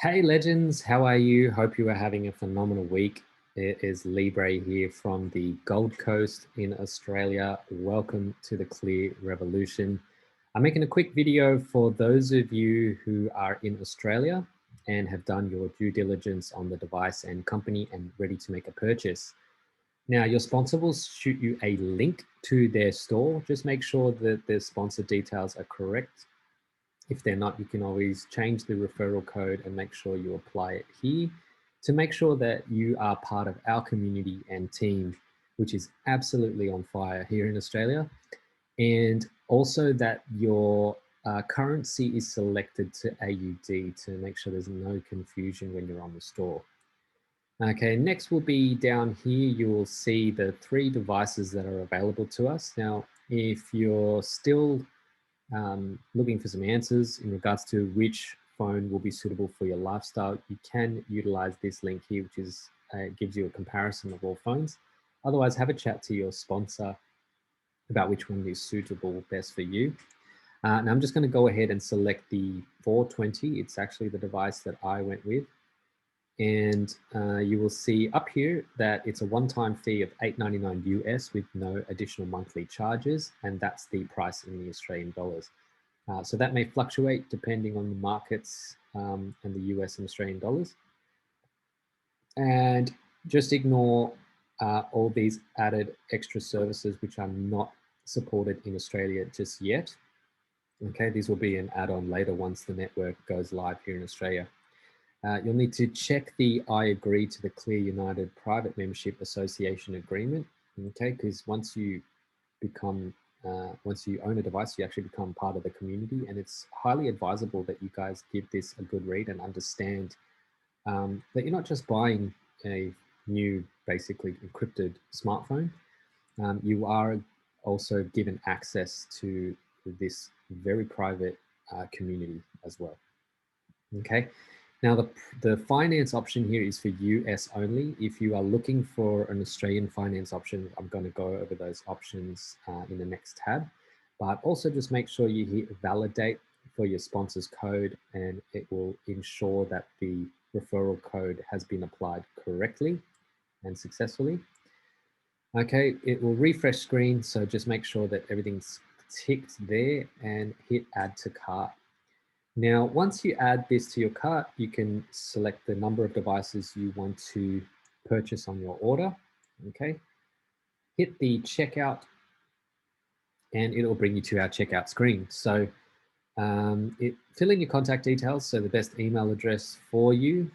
Hey legends, how are you? Hope you are having a phenomenal week. It is Libre here from the Gold Coast in Australia. Welcome to the Clear Revolution. I'm making a quick video for those of you who are in Australia and have done your due diligence on the device and company and ready to make a purchase. Now, your sponsor will shoot you a link to their store. Just make sure that the sponsor details are correct. If they're not, you can always change the referral code and make sure you apply it here to make sure that you are part of our community and team, which is absolutely on fire here in Australia. And also that your currency is selected to AUD to make sure there's no confusion when you're on the store. Okay, next will be down here, you will see the 3 devices that are available to us. Now, if you're still looking for some answers in regards to which phone will be suitable for your lifestyle, you can utilize this link here, which is gives you a comparison of all phones. Otherwise, have a chat to your sponsor about which one is suitable best for you. Now I'm just going to go ahead and select the 420. It's actually the device that I went with. And you will see up here that it's a one-time fee of $8.99 US with no additional monthly charges. And that's the price in the Australian dollars. So that may fluctuate depending on the markets and the US and Australian dollars. And just ignore all these added extra services which are not supported in Australia just yet. Okay, these will be an add-on later once the network goes live here in Australia. You'll need to check the I agree to the Clear United Private Membership Association agreement, okay, because once you own a device, you actually become part of the community, and it's highly advisable that you guys give this a good read and understand that you're not just buying a new, basically encrypted smartphone. You are also given access to this very private community as well. Okay. Now, the finance option here is for US only. If you are looking for an Australian finance option, I'm going to go over those options in the next tab. But also just make sure you hit validate for your sponsor's code, and it will ensure that the referral code has been applied correctly and successfully. Okay, it will refresh screen, so just make sure that everything's ticked there and hit add to cart. Now, once you add this to your cart, you can select the number of devices you want to purchase on your order. Okay, hit the checkout and it'll bring you to our checkout screen. So fill in your contact details, so the best email address for you.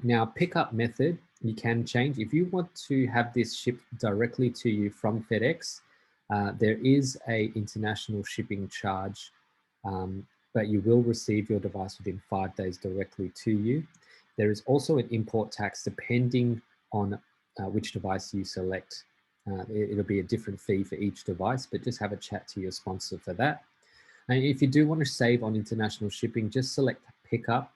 Now, pickup method, you can change. If you want to have this shipped directly to you from FedEx, there is a international shipping charge, but you will receive your device within 5 days directly to you. There is also an import tax depending on which device you select. It'll be a different fee for each device, but just have a chat to your sponsor for that. And if you do want to save on international shipping, just select pickup,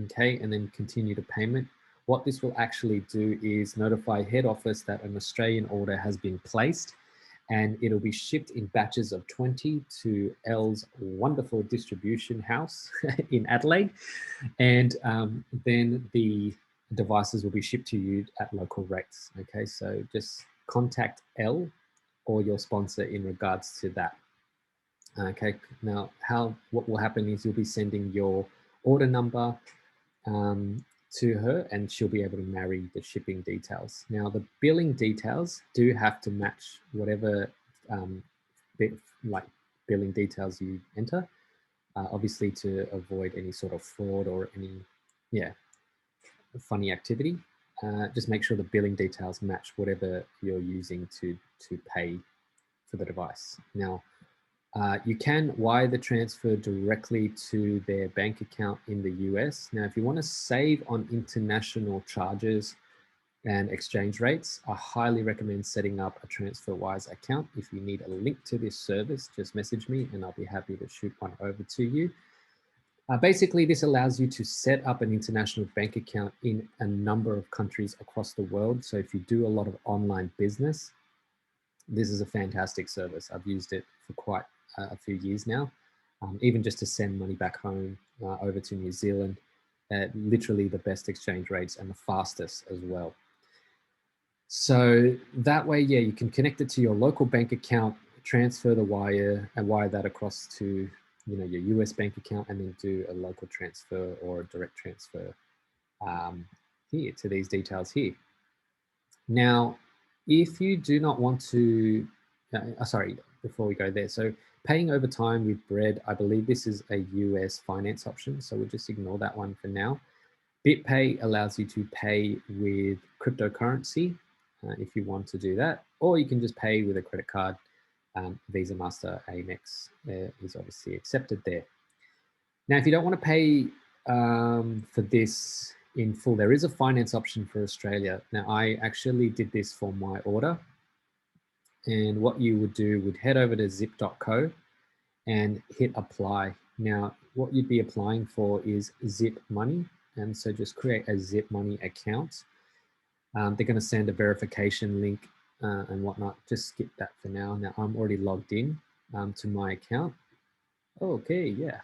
okay, and then continue to payment. What this will actually do is notify head office that an Australian order has been placed, and it'll be shipped in batches of 20 to Elle's wonderful distribution house in Adelaide. And then the devices will be shipped to you at local rates. Okay, so just contact Elle or your sponsor in regards to that. Okay, now what will happen is you'll be sending your order number to her, and she'll be able to marry the shipping details. Now, the billing details do have to match whatever billing details you enter, obviously to avoid any sort of fraud or any funny activity. Just make sure the billing details match whatever you're using to pay for the device. Now, you can wire the transfer directly to their bank account in the US. Now, if you want to save on international charges and exchange rates, I highly recommend setting up a TransferWise account. If you need a link to this service, just message me and I'll be happy to shoot one over to you. Basically, this allows you to set up an international bank account in a number of countries across the world. So if you do a lot of online business, this is a fantastic service. I've used it for quite a few years now, even just to send money back home over to New Zealand. at literally the best exchange rates and the fastest as well. So that way, yeah, you can connect it to your local bank account, transfer the wire and wire that across to, your US bank account, and then do a local transfer or a direct transfer here to these details here. Now, if you do not want to, sorry, before we go there, so paying over time with Bread, I believe this is a US finance option, so we'll just ignore that one for now. BitPay allows you to pay with cryptocurrency if you want to do that, or you can just pay with a credit card. Visa, Master, Amex is obviously accepted there. Now, if you don't want to pay for this in full, there is a finance option for Australia. Now, I actually did this for my order. And what you would do would head over to zip.co and hit apply. Now, what you'd be applying for is Zip Money. And so just create a Zip Money account. They're going to send a verification link and whatnot. Just skip that for now. Now, I'm already logged in to my account. Okay, yeah.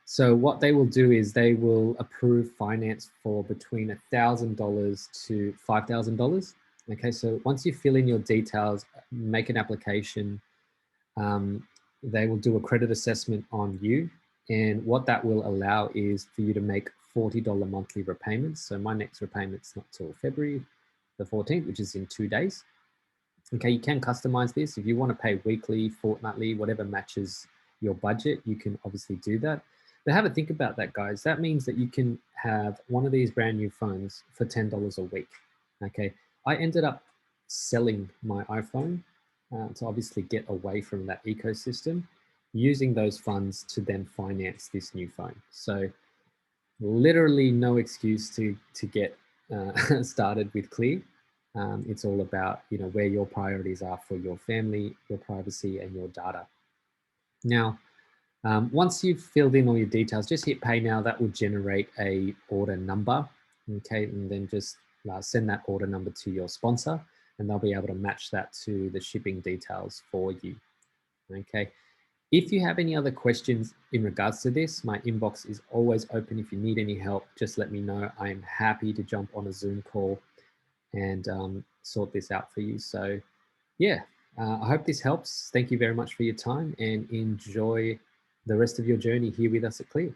So what they will do is they will approve finance for between $1,000 to $5,000. Okay, so once you fill in your details, make an application, they will do a credit assessment on you. And what that will allow is for you to make $40 monthly repayments. So my next repayment's not till February the 14th, which is in 2 days. Okay, you can customize this. If you want to pay weekly, fortnightly, whatever matches your budget, you can obviously do that. But have a think about that, guys. That means that you can have one of these brand new phones for $10 a week. Okay, I ended up selling my iPhone to obviously get away from that ecosystem, using those funds to then finance this new phone. So literally no excuse to get started with Clear. It's all about where your priorities are for your family, your privacy, and your data. Now, once you've filled in all your details, just hit pay now. That will generate a order number, okay, and then just send that order number to your sponsor, and they'll be able to match that to the shipping details for you. Okay. If you have any other questions in regards to this, my inbox is always open. If you need any help, just let me know. I am happy to jump on a Zoom call and sort this out for you. So yeah, I hope this helps. Thank you very much for your time and enjoy the rest of your journey here with us at Clear.